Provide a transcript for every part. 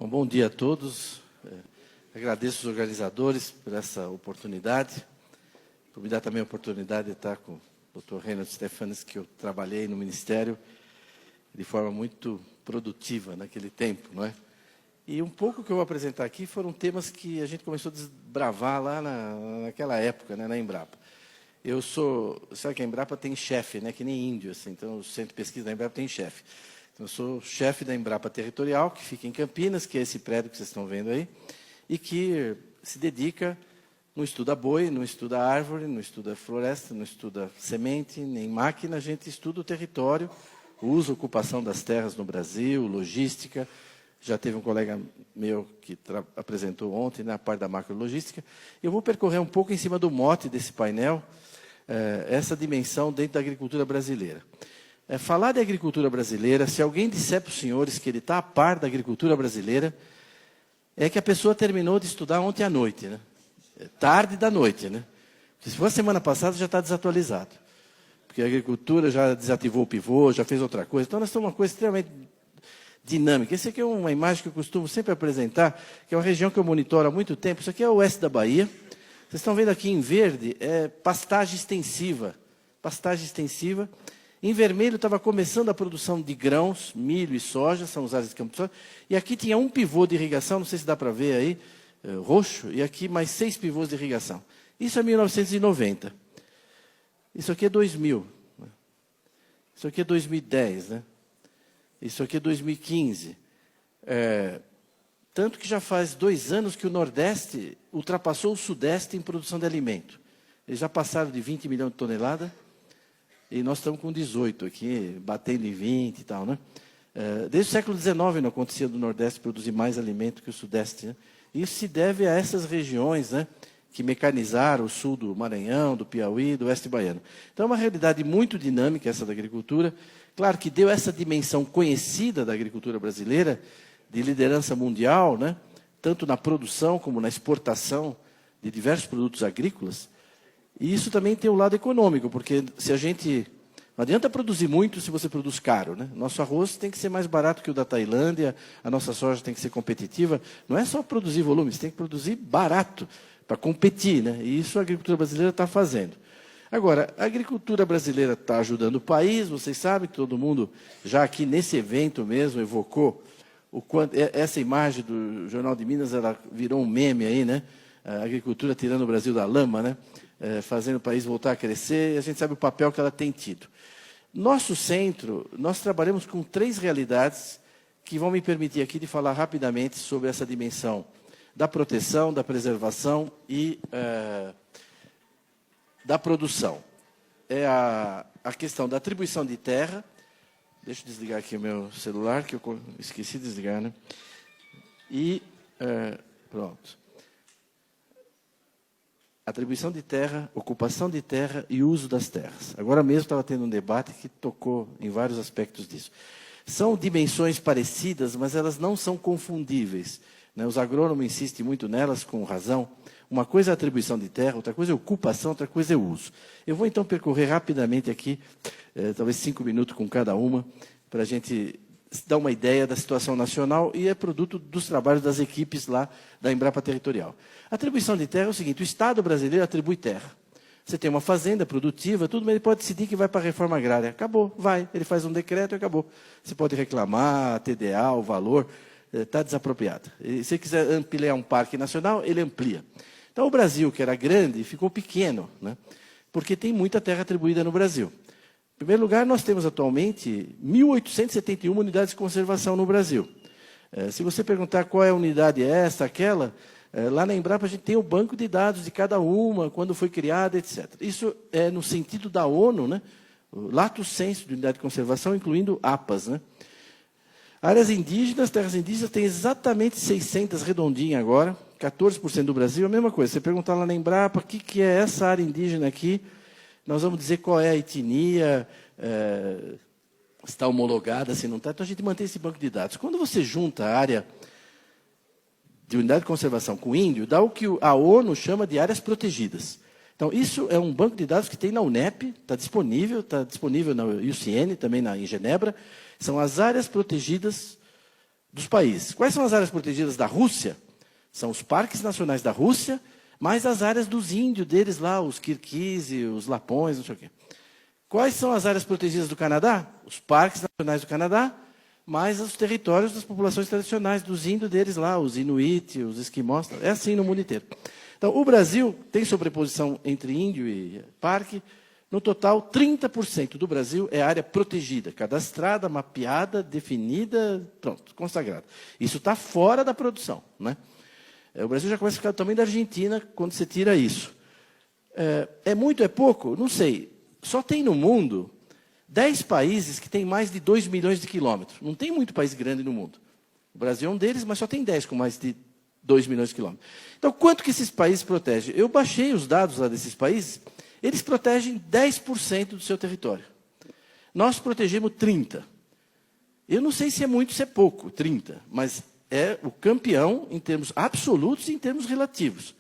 Bom dia a todos. Agradeço os organizadores por essa oportunidade, por me dar também a oportunidade de estar com o Dr. Reinhard Stefanes, que eu trabalhei no Ministério de forma muito produtiva naquele tempo, não é? E um pouco que eu vou apresentar aqui foram temas que a gente começou a desbravar lá naquela época, né, na Embrapa. Sabe que a Embrapa tem chefe, né, que nem índio, assim, então o Centro de Pesquisa da Embrapa tem chefe. Então, eu sou chefe da Embrapa Territorial, que fica em Campinas, que é esse prédio que vocês estão vendo aí, e que se dedica, não estuda boi, não estuda árvore, não estuda floresta, não estuda semente, nem máquina, a gente estuda o território, o uso e ocupação das terras no Brasil, logística. Já teve um colega meu que apresentou ontem na parte da macrologística. Eu vou percorrer um pouco em cima do mote desse painel, essa dimensão dentro da agricultura brasileira. Falar de agricultura brasileira, se alguém disser para os senhores que ele está a par da agricultura brasileira, é que a pessoa terminou de estudar ontem à noite, né? Tarde da noite, né? Porque se for a semana passada, já está desatualizado. Porque a agricultura já desativou o pivô, já fez outra coisa. Então, nós temos uma coisa extremamente dinâmica. Essa aqui é uma imagem que eu costumo sempre apresentar, que é uma região que eu monitoro há muito tempo. Isso aqui é o oeste da Bahia. Vocês estão vendo aqui em verde, é pastagem extensiva. Pastagem extensiva. Em vermelho estava começando a produção de grãos, milho e soja, são os áreas de campo de soja. E aqui tinha um pivô de irrigação, não sei se dá para ver aí, roxo, e aqui mais 6 pivôs de irrigação. Isso é 1990. Isso aqui é 2000. Né? Isso aqui é 2010. Né? Isso aqui é 2015. Tanto que já faz 2 anos que o Nordeste ultrapassou o Sudeste em produção de alimento. Eles já passaram de 20 milhões de toneladas. E nós estamos com 18 aqui, batendo em 20 e tal, né? Desde o século XIX não acontecia do Nordeste produzir mais alimento que o Sudeste, né? Isso se deve a essas regiões, né, que mecanizaram o sul do Maranhão, do Piauí, do oeste baiano. Então, é uma realidade muito dinâmica essa da agricultura. Claro que deu essa dimensão conhecida da agricultura brasileira, de liderança mundial, né, tanto na produção como na exportação de diversos produtos agrícolas. E isso também tem o lado econômico, porque se a gente... Não adianta produzir muito se você produz caro, né? Nosso arroz tem que ser mais barato que o da Tailândia, a nossa soja tem que ser competitiva. Não é só produzir volume, você tem que produzir barato para competir, né? E isso a agricultura brasileira está fazendo. Agora, a agricultura brasileira está ajudando o país, vocês sabem, todo mundo já aqui nesse evento mesmo evocou o quanto... Essa imagem do Jornal de Minas, ela virou um meme aí, né? A agricultura tirando o Brasil da lama, né? Fazendo o país voltar a crescer, e a gente sabe o papel que ela tem tido. Nosso centro, nós trabalhamos com 3 realidades que vão me permitir aqui de falar rapidamente sobre essa dimensão da proteção, da preservação e da produção. É a questão da atribuição de terra. Deixa eu desligar aqui o meu celular, que eu esqueci de desligar, né? E pronto. Atribuição de terra, ocupação de terra e uso das terras. Agora mesmo estava tendo um debate que tocou em vários aspectos disso. São dimensões parecidas, mas elas não são confundíveis, né? Os agrônomos insistem muito nelas, com razão. Uma coisa é a atribuição de terra, outra coisa é a ocupação, outra coisa é o uso. Eu vou então percorrer rapidamente aqui, talvez 5 minutos com cada uma, para a gente dar uma ideia da situação nacional, e é produto dos trabalhos das equipes lá da Embrapa Territorial. A atribuição de terra é o seguinte: o Estado brasileiro atribui terra. Você tem uma fazenda produtiva, tudo, mas ele pode decidir que vai para a reforma agrária. Acabou, vai. Ele faz um decreto e acabou. Você pode reclamar, TDA, o valor, está desapropriado. E se quiser ampliar um parque nacional, ele amplia. Então, o Brasil, que era grande, ficou pequeno, né? Porque tem muita terra atribuída no Brasil. Em primeiro lugar, nós temos atualmente 1.871 unidades de conservação no Brasil. Se você perguntar qual é a unidade essa, aquela, lá na Embrapa a gente tem o banco de dados de cada uma, quando foi criada, etc. Isso é no sentido da ONU, né? O lato sensu de unidade de conservação, incluindo APAs, né? Áreas indígenas, terras indígenas, tem exatamente 600 redondinhas agora, 14% do Brasil, a mesma coisa. Você perguntar lá na Embrapa, o que é essa área indígena aqui, nós vamos dizer qual é a etnia, se está homologada, se não está. Então, a gente mantém esse banco de dados. Quando você junta a área de unidade de conservação com índio, dá o que a ONU chama de áreas protegidas. Então, isso é um banco de dados que tem na UNEP, está disponível na UCN, também em Genebra. São as áreas protegidas dos países. Quais são as áreas protegidas da Rússia? São os parques nacionais da Rússia, mais as áreas dos índios deles lá, os Kirguizes, os Lapões, não sei o quê. Quais são as áreas protegidas do Canadá? Os parques nacionais do Canadá, mais os territórios das populações tradicionais, dos índios deles lá, os Inuit, os Esquimós. É assim no mundo inteiro. Então, o Brasil tem sobreposição entre índio e parque. No total, 30% do Brasil é área protegida, cadastrada, mapeada, definida, pronto, consagrada. Isso está fora da produção, né? O Brasil já começa a ficar do tamanho da Argentina quando você tira isso. É muito, é pouco? Não sei. Só tem no mundo 10 países que têm mais de 2 milhões de quilômetros. Não tem muito país grande no mundo. O Brasil é um deles, mas só tem 10 com mais de 2 milhões de quilômetros. Então, quanto que esses países protegem? Eu baixei os dados lá desses países. Eles protegem 10% do seu território. Nós protegemos 30%. Eu não sei se é muito, se é pouco, 30%, mas é o campeão em termos absolutos e em termos relativos.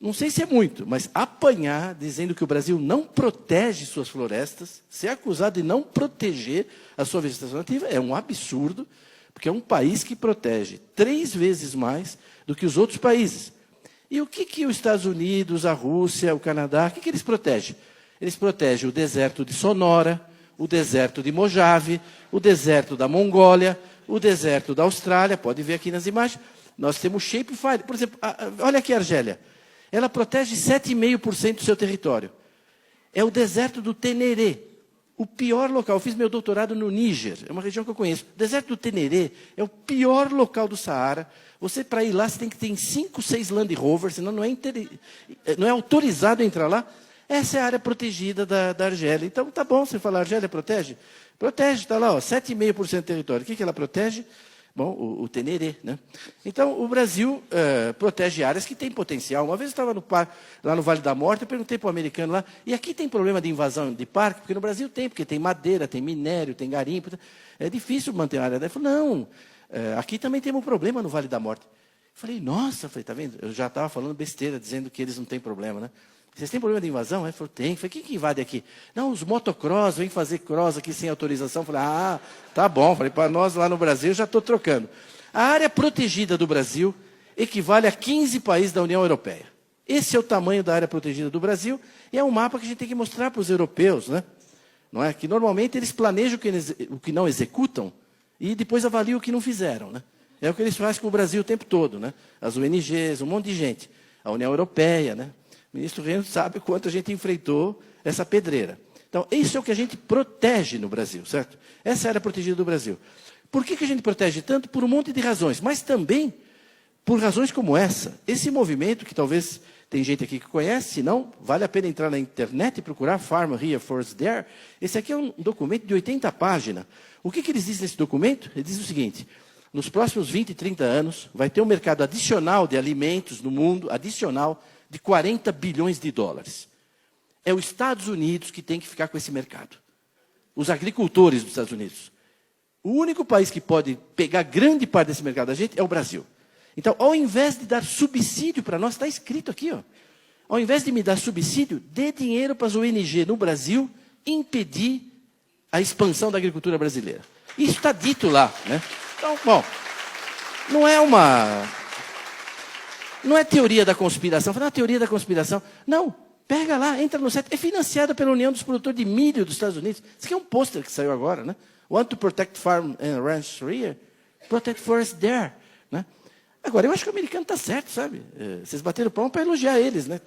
Não sei se é muito, mas apanhar dizendo que o Brasil não protege suas florestas, ser acusado de não proteger a sua vegetação nativa, é um absurdo, porque é um país que protege 3 vezes mais do que os outros países. E o que os Estados Unidos, a Rússia, o Canadá, o que eles protegem? Eles protegem o deserto de Sonora, o deserto de Mojave, o deserto da Mongólia, o deserto da Austrália, pode ver aqui nas imagens. Nós temos Shape Fire. Por exemplo, olha aqui a Argélia. Ela protege 7,5% do seu território. É o deserto do Teneré, o pior local. Eu fiz meu doutorado no Níger, é uma região que eu conheço. O deserto do Teneré é o pior local do Saara. Você, para ir lá, você tem que ter 5, 6 Land Rover, senão não é autorizado a entrar lá. Essa é a área protegida da Argélia. Então, tá bom você falar, a Argélia protege? Protege, está lá, 7,5% do território. O que ela protege? Bom, o Teneré, né? Então, o Brasil protege áreas que têm potencial. Uma vez eu estava lá no Vale da Morte, eu perguntei para o americano lá, e aqui tem problema de invasão de parque? Porque no Brasil tem, porque tem madeira, tem minério, tem garimpo. É difícil manter a área. Ele falou, não, aqui também temos um problema no Vale da Morte. Eu falei, nossa, tá vendo? Eu já estava falando besteira, dizendo que eles não têm problema, né? Vocês têm problema de invasão? Ele falou, tem. Eu falei, quem que invade aqui? Não, os motocross, vêm fazer cross aqui sem autorização. Eu falei, tá bom. Eu falei, para nós lá no Brasil, eu já estou trocando. A área protegida do Brasil equivale a 15 países da União Europeia. Esse é o tamanho da área protegida do Brasil e é um mapa que a gente tem que mostrar para os europeus, né? Não é? Que normalmente eles planejam o que não executam e depois avaliam o que não fizeram, né? É o que eles fazem com o Brasil o tempo todo, né? As ONGs, um monte de gente. A União Europeia, né? O ministro Reino sabe quanto a gente enfrentou essa pedreira. Então, isso é o que a gente protege no Brasil, certo? Essa é a área protegida do Brasil. Por que a gente protege tanto? Por um monte de razões, mas também por razões como essa. Esse movimento, que talvez tem gente aqui que conhece, se não, vale a pena entrar na internet e procurar Farm Here, Forest There. Esse aqui é um documento de 80 páginas. O que eles dizem nesse documento? Eles dizem o seguinte, nos próximos 20, 30 anos, vai ter um mercado adicional de alimentos no mundo, adicional, de 40 bilhões de dólares. É os Estados Unidos que tem que ficar com esse mercado. Os agricultores dos Estados Unidos. O único país que pode pegar grande parte desse mercado da gente é o Brasil. Então, ao invés de dar subsídio para nós, está escrito aqui, ó. Ao invés de me dar subsídio, dê dinheiro para as ONG no Brasil impedir a expansão da agricultura brasileira. Isso está dito lá, né? Então, bom, não é teoria da conspiração. Fala, teoria da conspiração. Não, pega lá, entra no site. É financiada pela União dos Produtores de Milho dos Estados Unidos. Isso aqui é um pôster que saiu agora, né? Want to protect farm and ranch here? Protect forest there, né? Agora, eu acho que o americano está certo, sabe? Vocês bateram palma para elogiar eles, né?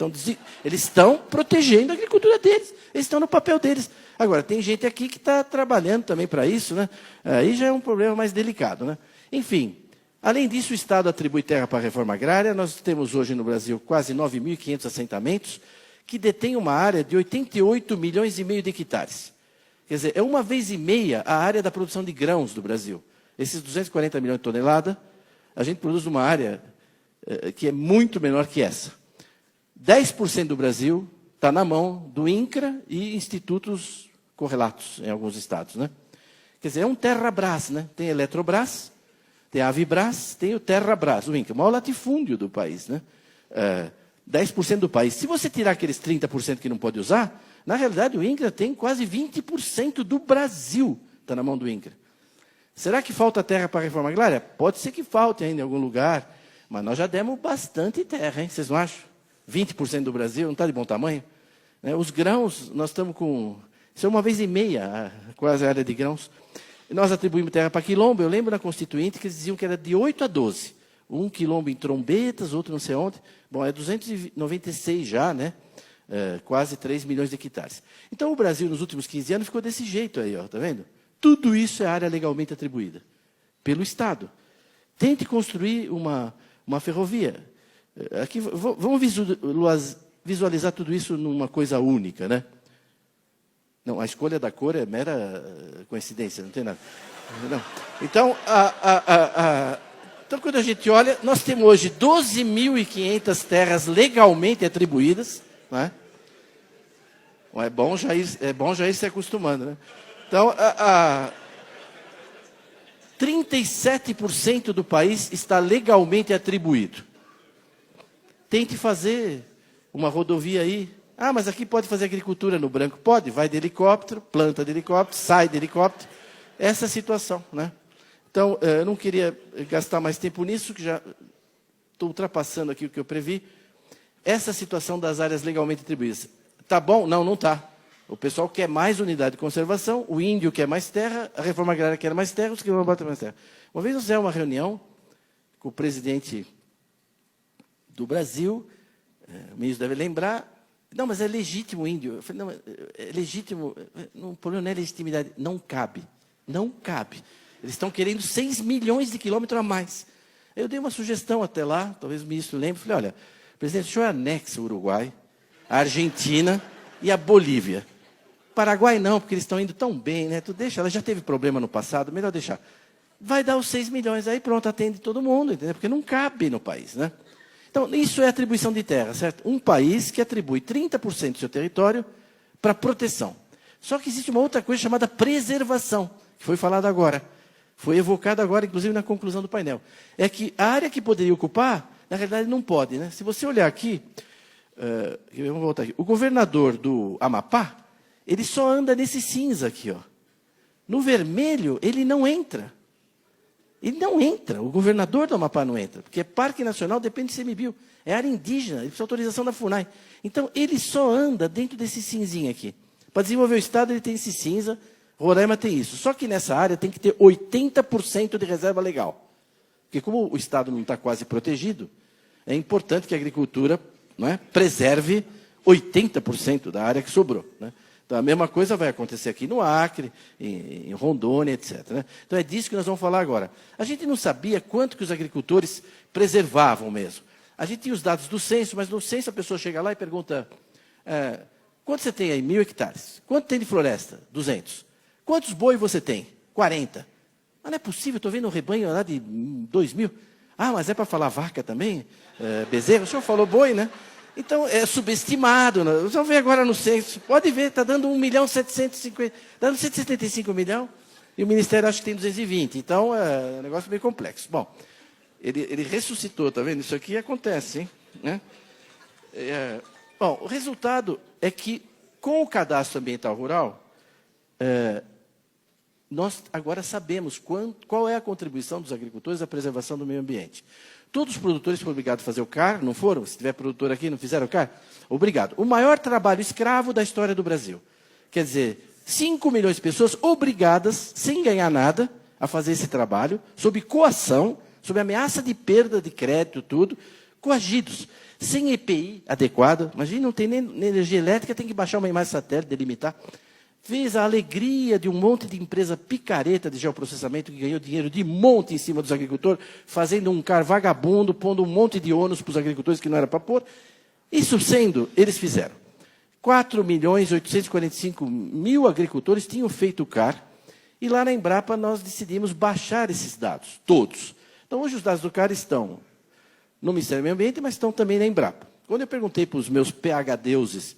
Eles estão protegendo a agricultura deles. Eles estão no papel deles. Agora, tem gente aqui que está trabalhando também para isso, né? Aí já é um problema mais delicado, né? Enfim, além disso, o Estado atribui terra para a reforma agrária. Nós temos hoje no Brasil quase 9.500 assentamentos que detêm uma área de 88 milhões e meio de hectares. Quer dizer, é 1,5 vezes a área da produção de grãos do Brasil. Esses 240 milhões de toneladas, a gente produz uma área que é muito menor que essa. 10% do Brasil está na mão do INCRA e institutos correlatos em alguns estados, né? Quer dizer, é um Terrabras, né? Tem Eletrobras, tem a Avibras, tem o Terrabras, o INCRA, o maior latifúndio do país, né? 10% do país. Se você tirar aqueles 30% que não pode usar, na realidade o INCRA tem quase 20% do Brasil, está na mão do INCRA. Será que falta terra para a reforma agrária? Pode ser que falte ainda em algum lugar, mas nós já demos bastante terra, hein? Vocês não acham? 20% do Brasil, não está de bom tamanho? Os grãos, nós estamos com... Isso é 1,5 vezes, quase a área de grãos. Nós atribuímos terra para quilombo. Eu lembro na Constituinte que eles diziam que era de 8 a 12. Um quilombo em Trombetas, outro não sei onde. Bom, é 296 já, né? Quase 3 milhões de hectares. Então, o Brasil, nos últimos 15 anos, ficou desse jeito aí, ó, tá vendo? Tudo isso é área legalmente atribuída pelo Estado. Tente construir uma ferrovia. Aqui, vamos visualizar tudo isso numa coisa única, né? Não, a escolha da cor é mera coincidência, não tem nada. Não. Então, então, quando a gente olha, nós temos hoje 12.500 terras legalmente atribuídas, né? É bom já ir se acostumando, né? Então, 37% do país está legalmente atribuído. Tente fazer uma rodovia aí. Ah, mas aqui pode fazer agricultura no branco? Pode, vai de helicóptero, planta de helicóptero, sai de helicóptero. Essa é a situação, né? Então, eu não queria gastar mais tempo nisso, que já estou ultrapassando aqui o que eu previ. Essa situação das áreas legalmente atribuídas. Está bom? Não, não está. O pessoal quer mais unidade de conservação, o índio quer mais terra, a reforma agrária quer mais terra, os quilombolas querem mais terra. Uma vez eu fiz uma reunião com o presidente do Brasil, o ministro deve lembrar, não, mas é legítimo o índio. Eu falei, não, é legítimo, o problema não é legitimidade, não cabe, não cabe. Eles estão querendo 6 milhões de quilômetros a mais. Eu dei uma sugestão até lá, talvez o ministro lembre, falei, olha, presidente, o senhor anexa o Uruguai, a Argentina e a Bolívia. Paraguai não, porque eles estão indo tão bem, né? Tu deixa, ela já teve problema no passado, melhor deixar. Vai dar os 6 milhões, aí pronto, atende todo mundo, entendeu? Porque não cabe no país, né? Então, isso é atribuição de terra, certo? Um país que atribui 30% do seu território para proteção. Só que existe uma outra coisa chamada preservação, que foi falado agora. Foi evocado agora, inclusive, na conclusão do painel. É que a área que poderia ocupar, na realidade, não pode, né? Se você olhar aqui, vamos voltar aqui. O governador do Amapá, ele só anda nesse cinza aqui, ó. No vermelho, ele não entra. Ele não entra. O governador do Amapá não entra. Porque Parque Nacional depende de CMBio. É área indígena, ele precisa de autorização da FUNAI. Então, ele só anda dentro desse cinzinho aqui. Para desenvolver o Estado, ele tem esse cinza. Roraima tem isso. Só que nessa área tem que ter 80% de reserva legal. Porque como o Estado não está quase protegido, é importante que a agricultura, não é, preserve 80% da área que sobrou, né? Então, a mesma coisa vai acontecer aqui no Acre, em Rondônia, etc, né? Então, é disso que nós vamos falar agora. A gente não sabia quanto que os agricultores preservavam mesmo. A gente tinha os dados do censo, mas no censo a pessoa chega lá e pergunta, quanto você tem aí? 1.000 hectares. Quanto tem de floresta? 200. Quantos boi você tem? 40. Mas não é possível, estou vendo um rebanho lá de 2.000. Ah, mas é para falar vaca também? Bezerro? O senhor falou boi, né? Então, é subestimado. Né? Vocês vão ver agora no censo. Pode ver, está dando 1.750.000, dando 175 milhões, e o Ministério acha que tem 220. Então, é um negócio bem complexo. Bom, ele ressuscitou, está vendo? Isso aqui acontece, hein? Né? Bom, o resultado é que, com o cadastro ambiental rural, nós agora sabemos qual é a contribuição dos agricultores à preservação do meio ambiente. Todos os produtores foram obrigados a fazer o CAR, não foram? Se tiver produtor aqui, não fizeram o CAR? Obrigado. O maior trabalho escravo da história do Brasil. Quer dizer, 5 milhões de pessoas obrigadas, sem ganhar nada, a fazer esse trabalho, sob coação, sob ameaça de perda de crédito, tudo, coagidos, sem EPI adequado. Imagina, não tem nem energia elétrica, tem que baixar uma imagem satélite, delimitar. Fez a alegria de um monte de empresa picareta de geoprocessamento que ganhou dinheiro de monte em cima dos agricultores, fazendo um CAR vagabundo, pondo um monte de ônus para os agricultores que não era para pôr. Isso sendo, eles fizeram. 4.845.000 agricultores tinham feito o CAR, e lá na Embrapa nós decidimos baixar esses dados, todos. Então, hoje os dados do CAR estão no Ministério do Meio Ambiente, mas estão também na Embrapa. Quando eu perguntei para os meus PhDeuses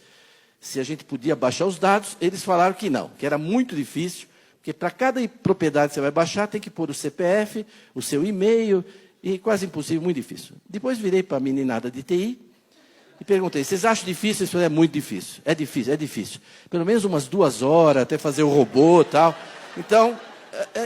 se a gente podia baixar os dados, eles falaram que não, que era muito difícil, porque para cada propriedade que você vai baixar, tem que pôr o CPF, o seu e-mail, e quase impossível, muito difícil. Depois virei para a meninada de TI e perguntei, vocês acham difícil? Eles falaram, é muito difícil. É difícil, é difícil. Pelo menos umas 2 horas, até fazer o robô e tal. Então,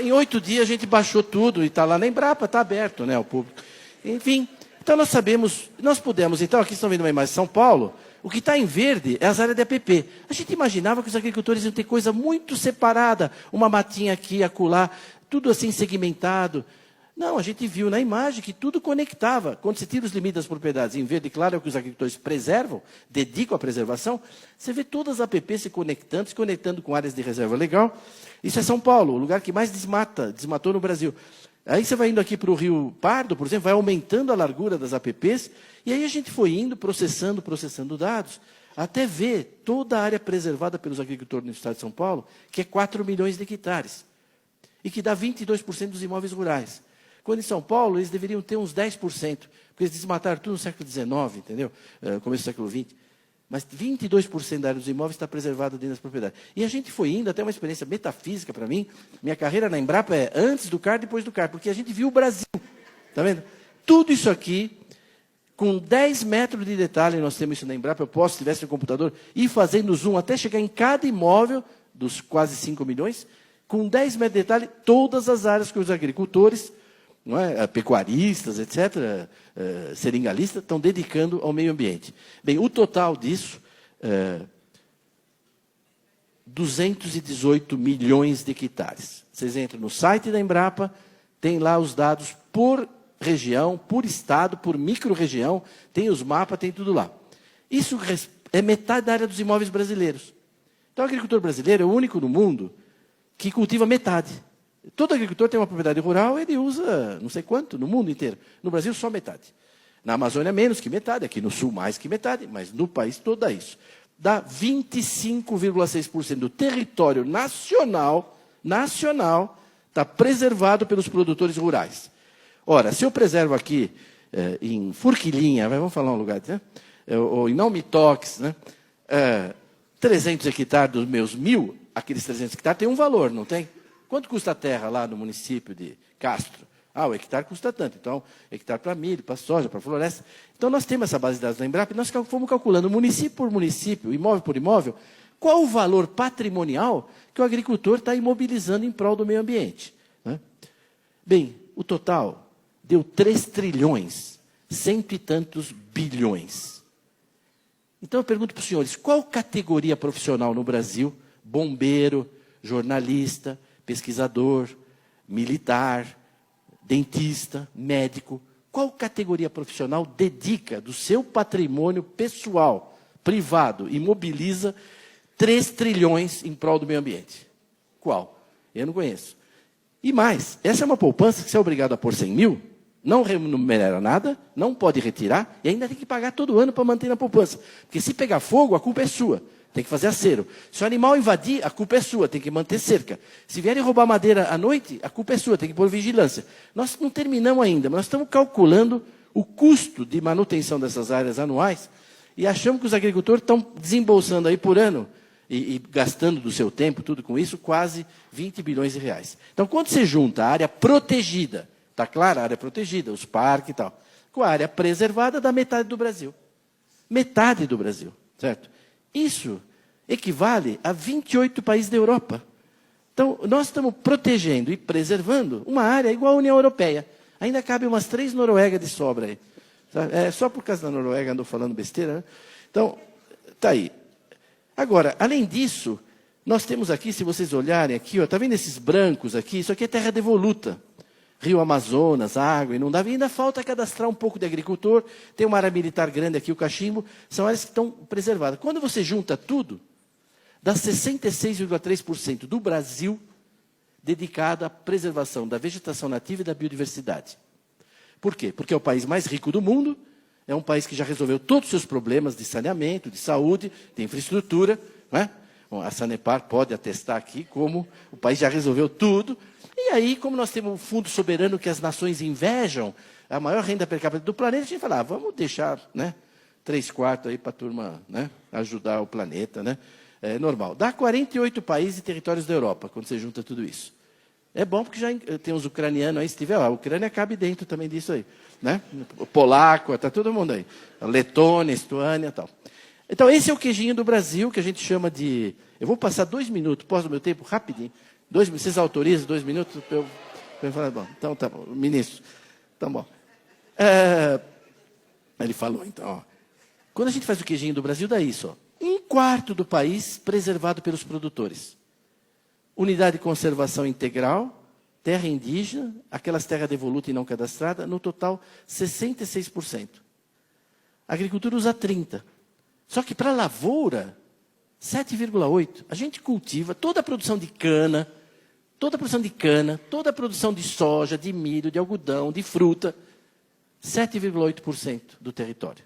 em 8 dias a gente baixou tudo e está lá na Embrapa, está aberto, né, ao público. Enfim, então nós sabemos, nós pudemos, então aqui estão vendo uma imagem de São Paulo, o que está em verde é as áreas de APP. A gente imaginava que os agricultores iam ter coisa muito separada, uma matinha aqui, acolá, tudo assim segmentado. Não, a gente viu na imagem que tudo conectava. Quando você tira os limites das propriedades em verde claro, é o que os agricultores preservam, dedicam à preservação, você vê todas as APPs se conectando com áreas de reserva legal. Isso é São Paulo, o lugar que mais desmatou no Brasil. Aí você vai indo aqui para o Rio Pardo, por exemplo, vai aumentando a largura das APPs, e aí a gente foi indo, processando dados, até ver toda a área preservada pelos agricultores no estado de São Paulo, que é 4 milhões de hectares, e que dá 22% dos imóveis rurais. Quando em São Paulo, eles deveriam ter uns 10%, porque eles desmataram tudo no século XIX, entendeu? Começo do século XX. Mas 22% da área dos imóveis está preservada dentro das propriedades. E a gente foi indo, até uma experiência metafísica para mim. Minha carreira na Embrapa é antes do CAR, depois do CAR, porque a gente viu o Brasil. Está vendo? Tudo isso aqui, com 10 metros de detalhe, nós temos isso na Embrapa, eu posso, se tivesse no computador, ir fazendo zoom até chegar em cada imóvel, dos quase 5 milhões, com 10 metros de detalhe, todas as áreas que os agricultores, não é, pecuaristas, etc., seringalistas, estão dedicando ao meio ambiente. Bem, o total disso, 218 milhões de hectares. Vocês entram no site da Embrapa, tem lá os dados por região, por estado, por micro-região, tem os mapas, tem tudo lá. Isso é metade da área dos imóveis brasileiros. Então, o agricultor brasileiro é o único no mundo que cultiva metade. Todo agricultor tem uma propriedade rural, ele usa não sei quanto, no mundo inteiro. No Brasil, só metade. Na Amazônia, menos que metade. Aqui no Sul, mais que metade. Mas no país todo dá isso. Dá 25,6% do território nacional está preservado pelos produtores rurais. Ora, se eu preservo aqui em Forquilinha, vamos falar um lugar, né? Ou em Naumitox, né? 300 hectares dos meus 1.000, aqueles 300 hectares tem um valor, não tem? Quanto custa a terra lá no município de Castro? O hectare custa tanto. Então, hectare para milho, para soja, para floresta. Então, nós temos essa base de dados da Embrapa e nós fomos calculando, município por município, imóvel por imóvel, qual o valor patrimonial que o agricultor está imobilizando em prol do meio ambiente. Né? Bem, o total deu 3 trilhões, cento e tantos bilhões. Então, eu pergunto para os senhores, qual categoria profissional no Brasil, bombeiro, jornalista, pesquisador, militar, dentista, médico, qual categoria profissional dedica do seu patrimônio pessoal, privado, e mobiliza 3 trilhões em prol do meio ambiente? Qual? Eu não conheço. E mais, essa é uma poupança que você é obrigado a pôr 100 mil, não remunera nada, não pode retirar, e ainda tem que pagar todo ano para manter na poupança. Porque se pegar fogo, a culpa é sua. Tem que fazer acero. Se o animal invadir, a culpa é sua, tem que manter cerca. Se vierem roubar madeira à noite, a culpa é sua, tem que pôr vigilância. Nós não terminamos ainda, mas nós estamos calculando o custo de manutenção dessas áreas anuais e achamos que os agricultores estão desembolsando aí por ano e gastando do seu tempo, tudo com isso, quase 20 bilhões de reais. Então, quando você junta a área protegida, está claro, a área protegida, os parques e tal, com a área preservada, dá metade do Brasil. Metade do Brasil, certo? Isso equivale a 28 países da Europa. Então, nós estamos protegendo e preservando uma área igual à União Europeia. Ainda cabe umas 3 Noruegas de sobra aí. Só por causa da Noruega andou falando besteira, né? Então, está aí. Agora, além disso, nós temos aqui, se vocês olharem aqui, está vendo esses brancos aqui? Isso aqui é terra devoluta. Rio Amazonas, água, inundável. E ainda falta cadastrar um pouco de agricultor. Tem uma área militar grande aqui, o Cachimbo. São áreas que estão preservadas. Quando você junta tudo, dá 66,3% do Brasil dedicado à preservação da vegetação nativa e da biodiversidade. Por quê? Porque é o país mais rico do mundo, é um país que já resolveu todos os seus problemas de saneamento, de saúde, de infraestrutura. Não é? Bom, a Sanepar pode atestar aqui como o país já resolveu tudo. E aí, como nós temos um fundo soberano que as nações invejam, a maior renda per capita do planeta, a gente fala, vamos deixar, né, 3/4 aí para a turma, né, ajudar o planeta, né? É normal. Dá 48 países e territórios da Europa, quando você junta tudo isso. É bom porque já tem os ucranianos aí, se tiver, a Ucrânia cabe dentro também disso aí. Né? O polaco, está todo mundo aí. A Letônia, Estônia e tal. Então, esse é o queijinho do Brasil, que a gente chama de... Eu vou passar 2 minutos, posso do meu tempo, rapidinho. Vocês autorizam 2 minutos? Eu falei, bom, então tá bom, ministro, então bom. Ele falou, então, ó, quando a gente faz o queijinho do Brasil, dá isso, ó, 1/4 do país preservado pelos produtores. Unidade de conservação integral, terra indígena, aquelas terras devolutas e não cadastradas, no total, 66%. A agricultura usa 30%. Só que para a lavoura, 7,8%. A gente cultiva toda a produção de cana, toda a produção de soja, de milho, de algodão, de fruta, 7,8% do território.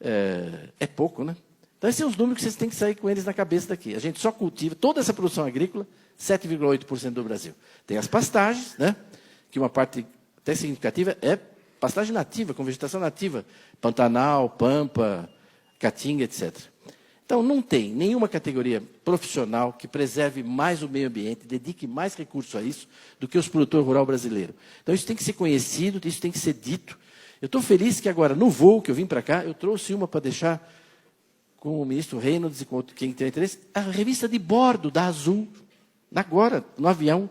É pouco, né? Então, esses são os números que vocês têm que sair com eles na cabeça daqui. A gente só cultiva toda essa produção agrícola, 7,8% do Brasil. Tem as pastagens, né? Que uma parte até significativa é pastagem nativa, com vegetação nativa. Pantanal, Pampa, Caatinga, etc. Então, não tem nenhuma categoria profissional que preserve mais o meio ambiente, dedique mais recursos a isso, do que os produtores rurais brasileiros. Então, isso tem que ser conhecido, isso tem que ser dito. Eu estou feliz que agora, no voo que eu vim para cá, eu trouxe uma para deixar com o ministro Reynolds e com quem tem interesse, a revista de bordo da Azul, agora, no avião,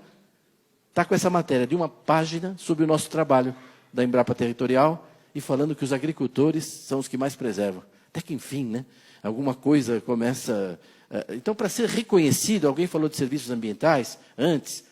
está com essa matéria de uma página sobre o nosso trabalho da Embrapa Territorial e falando que os agricultores são os que mais preservam. Até que, enfim, né, alguma coisa começa... Então, para ser reconhecido, alguém falou de serviços ambientais antes,